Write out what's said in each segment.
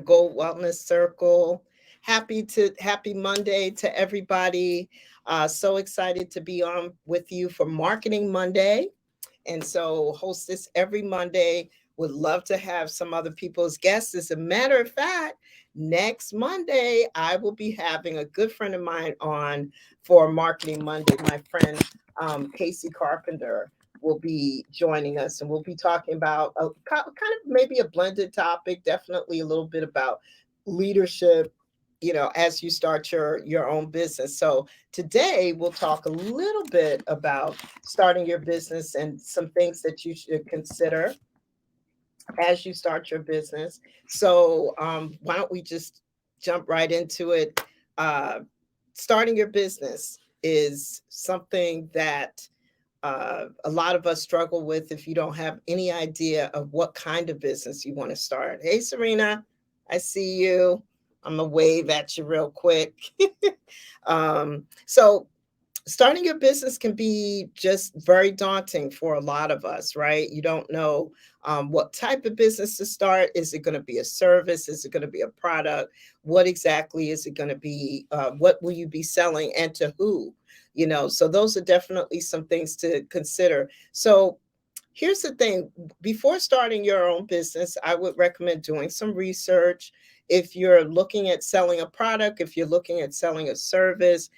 Gold Wellness Circle. Happy Monday to everybody. So excited to be on with you for Marketing Monday. And so host this every Monday. Would love to have some other people's guests. As a matter of fact, next Monday, I will be having a good friend of mine on for Marketing Monday. My friend Casey Carpenter will be joining us, and we'll be talking about kind of maybe a blended topic, definitely a little bit about leadership, as you start your own business. So today we'll talk a little bit about starting your business and some things that you should consider as you start your business. So why don't we just jump right into it? uh, Starting your business is something that a lot of us struggle with if you don't have any idea of what kind of business you want to start. Hey, Serena, I see you. I'm going to wave at you real quick. So, starting your business can be just very daunting for a lot of us, right? You don't know what type of business to start. Is it going to be a service? Is it going to be a product? What exactly is it going to be? What will you be selling and to who? So those are definitely some things to consider. So here's the thing: before starting your own business, I would recommend doing some research. If you're looking at selling a product, if you're looking at selling a service,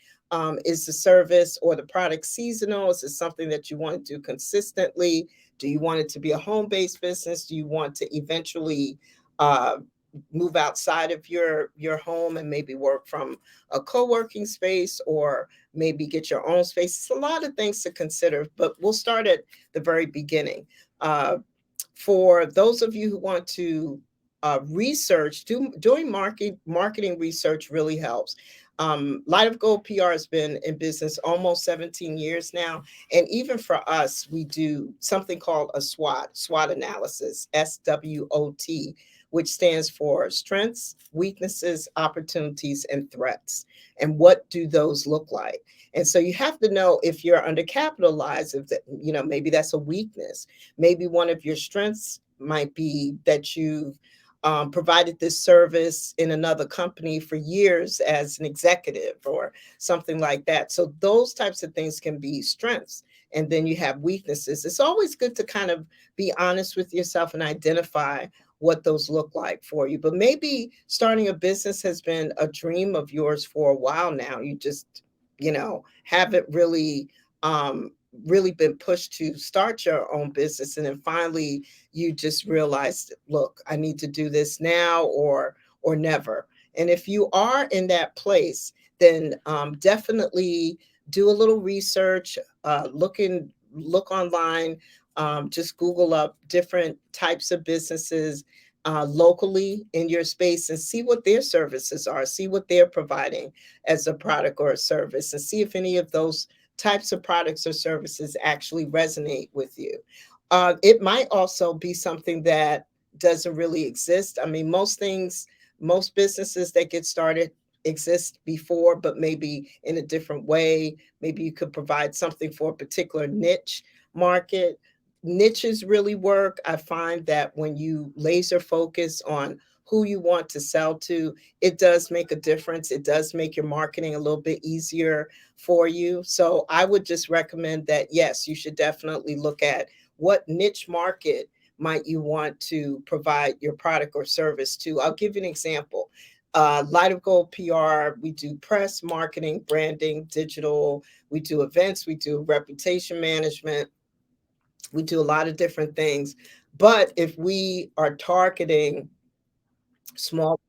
is the service or the product seasonal? Is it something that you want to do consistently? Do you want it to be a home based business? Do you want to eventually uh, move outside of your home and maybe work from a co-working space, or maybe get your own space? It's a lot of things to consider, but we'll start at the very beginning. Uh, for those of you who want to research, doing marketing research really helps. Light of Gold PR has been in business almost 17 years now. And even for us, we do something called a SWOT analysis, SWOT, which stands for strengths, weaknesses, opportunities, and threats. And what do those look like? And so you have to know if you're undercapitalized, if that, maybe that's a weakness. Maybe one of your strengths might be that you've provided this service in another company for years as an executive or something like that. So those types of things can be strengths. And then you have weaknesses. It's always good to kind of be honest with yourself and identify what those look like for you. But maybe starting a business has been a dream of yours for a while now. You just, haven't really been pushed to start your own business, and then finally you just realized, look, I need to do this now or never. And if you are in that place, then definitely do a little research. Look online. Just Google up different types of businesses locally in your space and see what their services are, see what they're providing as a product or a service, and see if any of those types of products or services actually resonate with you. It might also be something that doesn't really exist. I mean, most businesses that get started exist before, but maybe in a different way. Maybe you could provide something for a particular niche market. Niches really work. I find that when you laser focus on who you want to sell to, it does make a difference. It does make your marketing a little bit easier for you. So I would just recommend that, yes, you should definitely look at what niche market might you want to provide your product or service to. I'll give you an example. Light of Gold PR, we do press, marketing, branding, digital. We do events. We do reputation management. We do a lot of different things. But if we are targeting small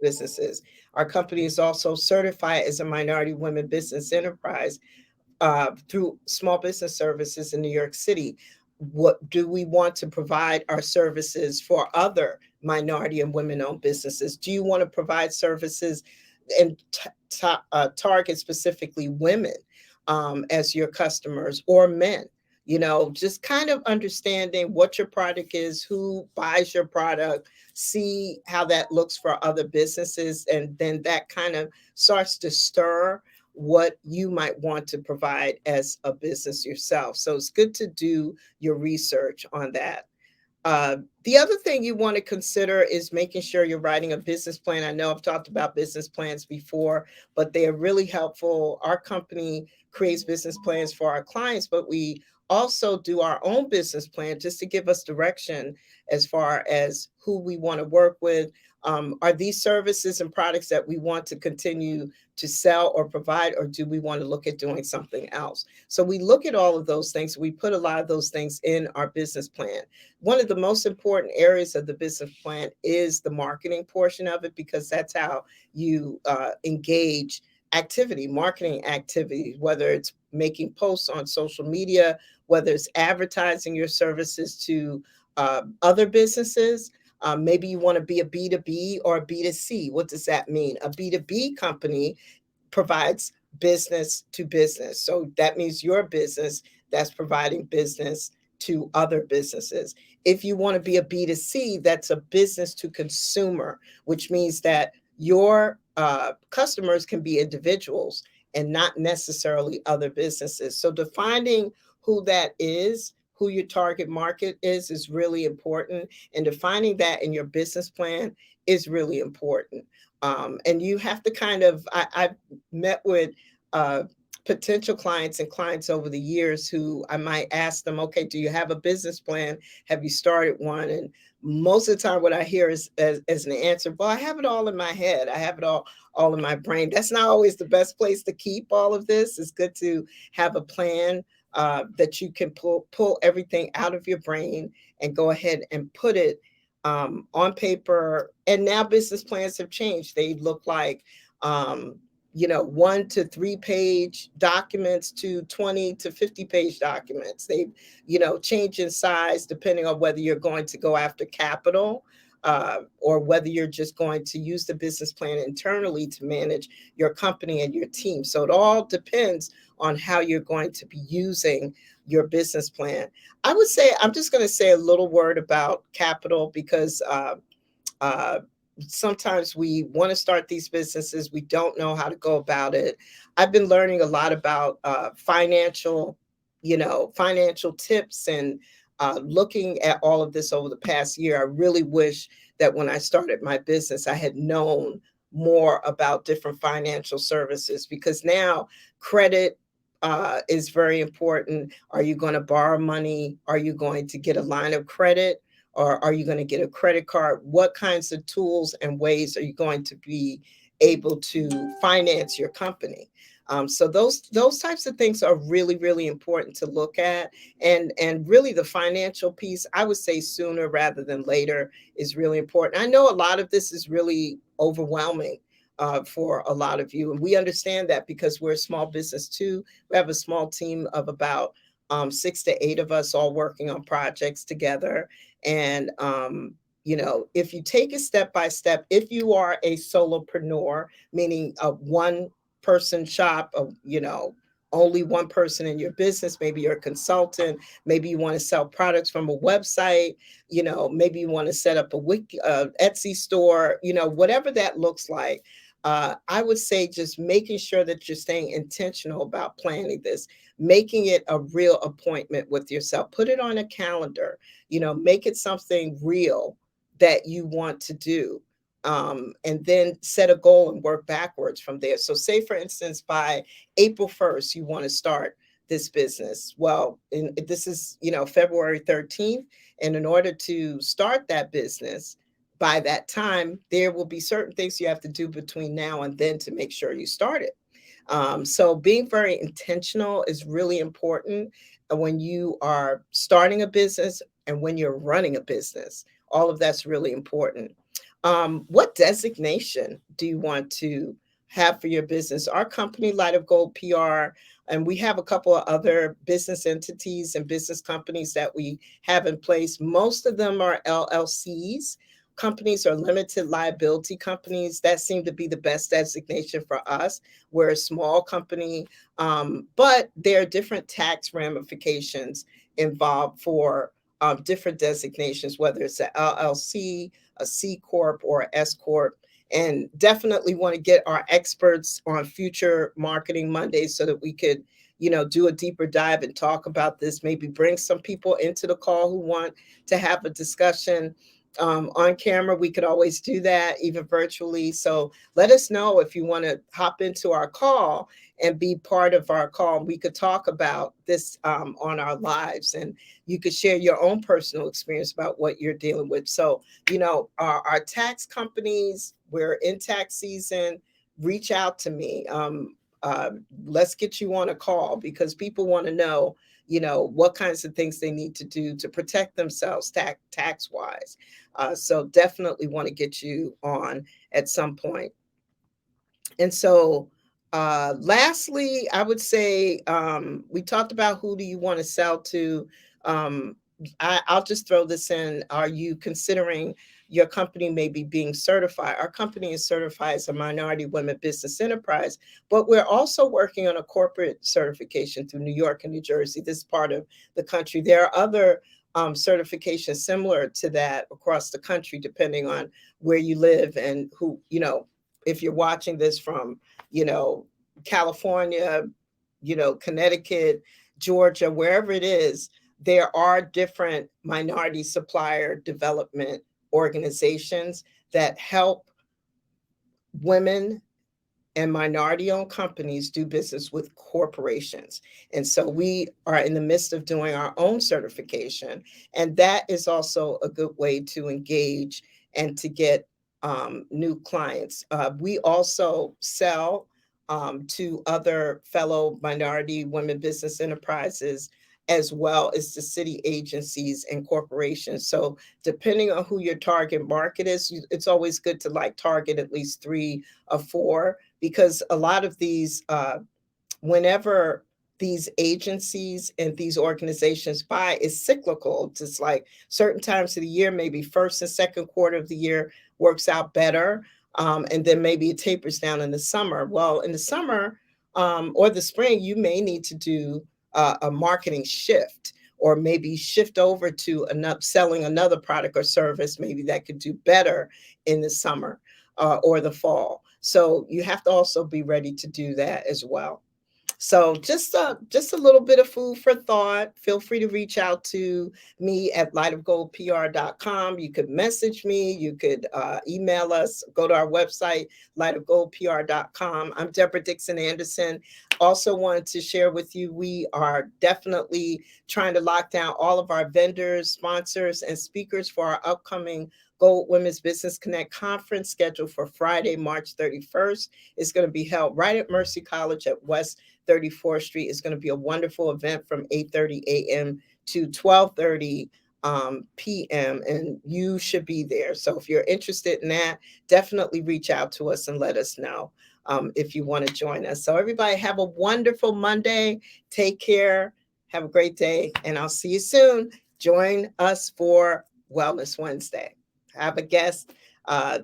businesses, our company is also certified as a minority women business enterprise through Small Business Services in New York City. What do we want to provide our services for other minority and women-owned businesses? Do you want to provide services and target specifically women as your customers, or men? Just kind of understanding what your product is, who buys your product, see how that looks for other businesses, and then that kind of starts to stir what you might want to provide as a business yourself. So it's good to do your research on that. The other thing you want to consider is making sure you're writing a business plan. I know I've talked about business plans before, but they are really helpful. Our company creates business plans for our clients, but we also do our own business plan just to give us direction as far as who we want to work with. Are these services and products that we want to continue to sell or provide, or do we want to look at doing something else? So we look at all of those things. We put a lot of those things in our business plan. One of the most important areas of the business plan is the marketing portion of it, because that's how you engage activity, marketing activity, whether it's making posts on social media, whether it's advertising your services to other businesses. Maybe you want to be a B2B or a B2C. What does that mean? A B2B company provides business to business. So that means your business that's providing business to other businesses. If you want to be a B2C, that's a business to consumer, which means that your customers can be individuals and not necessarily other businesses. So defining who that is, who your target market is really important. And defining that in your business plan is really important. And you have to kind of, I've met with uh, potential clients and clients over the years who I might ask them, okay, do you have a business plan? Have you started one? And most of the time what I hear is as an answer, well, I have it all in my head. I have it all in my brain. That's not always the best place to keep all of this. It's good to have a plan that you can pull everything out of your brain and go ahead and put it on paper. And now business plans have changed. They look like, um, 1 to 3 page documents to 20 to 50 page documents. They, change in size depending on whether you're going to go after capital. Or whether you're just going to use the business plan internally to manage your company and your team. So it all depends on how you're going to be using your business plan. I would say, I'm just going to say a little word about capital, because uh, sometimes we want to start these businesses, we don't know how to go about it. I've been learning a lot about financial tips, and looking at all of this over the past year. I really wish that when I started my business, I had known more about different financial services, because now credit is very important. Are you going to borrow money? Are you going to get a line of credit? Or are you going to get a credit card? What kinds of tools and ways are you going to be able to finance your company? So those types of things are really, really important to look at. And really the financial piece, I would say sooner rather than later, is really important. I know a lot of this is really overwhelming for a lot of you. And we understand that, because we're a small business too. We have a small team of about 6 to 8 of us, all working on projects together. And, if you take it step by step, if you are a solopreneur, meaning a one person shop, of, only one person in your business, maybe you're a consultant, maybe you want to sell products from a website, maybe you want to set up a Etsy store, whatever that looks like. I would say just making sure that you're staying intentional about planning this, making it a real appointment with yourself. Put it on a calendar, make it something real that you want to do. And then set a goal and work backwards from there. So, say, for instance, by April 1st, you want to start this business. Well, this is, February 13th. And in order to start that business, by that time, there will be certain things you have to do between now and then to make sure you start it. So being very intentional is really important when you are starting a business and when you're running a business. All of that's really important. What designation do you want to have for your business? Our company, Light of Gold PR, and we have a couple of other business entities and business companies that we have in place. Most of them are LLCs. Companies are limited liability companies. That seemed to be the best designation for us. We're a small company, but there are different tax ramifications involved for different designations, whether it's an LLC, a C Corp, or a S Corp. And definitely want to get our experts on future marketing Mondays so that we could, do a deeper dive and talk about this, maybe bring some people into the call who want to have a discussion on camera. We could always do that, even virtually. So let us know if you want to hop into our call and be part of our call. We could talk about this on our lives, and you could share your own personal experience about what you're dealing with. So, our tax companies, we're in tax season. Reach out to me. Uh, let's get you on a call because people want to know, what kinds of things they need to do to protect themselves tax wise. So definitely want to get you on at some point. And so, lastly, I would say we talked about who do you want to sell to. Um, I'll just throw this in. Are you considering your company maybe being certified? Our company is certified as a minority women business enterprise, but we're also working on a corporate certification through New York and New Jersey, this part of the country. There are other certifications similar to that across the country, depending on where you live and who, if you're watching this from, you know, California, Connecticut, Georgia, wherever it is, there are different minority supplier development organizations that help women and minority owned companies do business with corporations. And so we are in the midst of doing our own certification. And that is also a good way to engage and to get new clients. We also sell to other fellow minority women business enterprises, as well as the city agencies and corporations. So depending on who your target market is, it's always good to like target at least 3 or 4, because a lot of these, whenever these agencies and these organizations buy, is cyclical. Just like certain times of the year, maybe first and second quarter of the year works out better. And then maybe it tapers down in the summer. Well, in the summer or the spring, you may need to do a marketing shift, or maybe shift over to another, selling another product or service, maybe that could do better in the summer or the fall. So you have to also be ready to do that as well. So just a little bit of food for thought. Feel free to reach out to me at lightofgoldpr.com. You could message me. You could email us. Go to our website, lightofgoldpr.com. I'm Debra Dixon-Anderson. Also wanted to share with you, we are definitely trying to lock down all of our vendors, sponsors, and speakers for our upcoming Gold Women's Business Connect conference scheduled for Friday, March 31st. It's going to be held right at Mercy College at West 34th Street. Is going to be a wonderful event from 8:30 a.m. to 12:30 p.m. and you should be there. So if you're interested in that, definitely reach out to us and let us know if you want to join us. So everybody have a wonderful Monday. Take care. Have a great day, and I'll see you soon. Join us for Wellness Wednesday. Have a guest.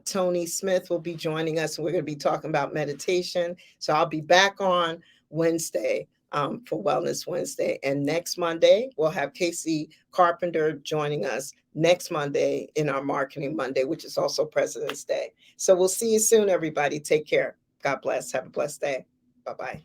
Tony Smith will be joining us, and we're going to be talking about meditation. So I'll be back on Wednesday for Wellness Wednesday. And next Monday, we'll have Casey Carpenter joining us next Monday in our Marketing Monday, which is also President's Day. So we'll see you soon, everybody. Take care. God bless. Have a blessed day. Bye-bye.